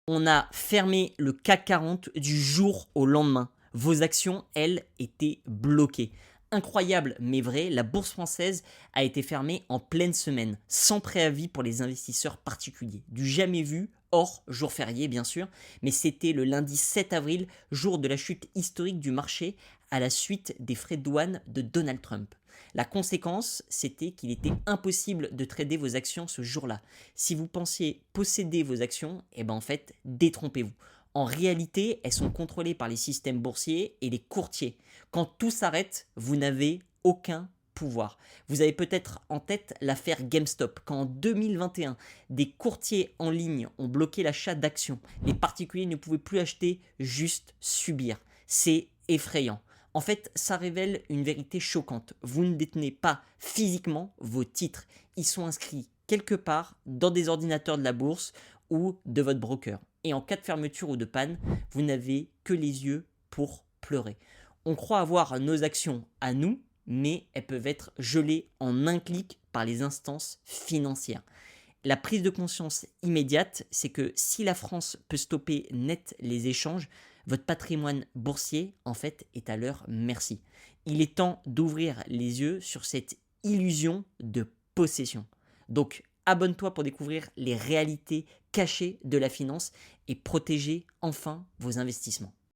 On a fermé le CAC 40 du jour au lendemain. Vos actions, elles, étaient bloquées. Incroyable mais vrai, la bourse française a été fermée en pleine semaine, sans préavis pour les investisseurs particuliers. Du jamais vu, hors jour férié bien sûr, mais c'était le lundi 7 avril, jour de la chute historique du marché à la suite des frais de douane de Donald Trump. La conséquence, c'était qu'il était impossible de trader vos actions ce jour-là. Si vous pensiez posséder vos actions, eh ben en fait, détrompez-vous. En réalité, elles sont contrôlées par les systèmes boursiers et les courtiers. Quand tout s'arrête, vous n'avez aucun pouvoir. Vous avez peut-être en tête l'affaire GameStop, quand en 2021, des courtiers en ligne ont bloqué l'achat d'actions. Les particuliers ne pouvaient plus acheter, juste subir. C'est effrayant. En fait, ça révèle une vérité choquante. Vous ne détenez pas physiquement vos titres. Ils sont inscrits quelque part dans des ordinateurs de la bourse ou de votre broker. Et en cas de fermeture ou de panne, vous n'avez que les yeux pour pleurer. On croit avoir nos actions à nous, mais elles peuvent être gelées en un clic par les instances financières. La prise de conscience immédiate, c'est que si la France peut stopper net les échanges, votre patrimoine boursier, en fait, est à leur merci. Il est temps d'ouvrir les yeux sur cette illusion de possession. Donc, abonne-toi pour découvrir les réalités cachées de la finance et protéger enfin vos investissements.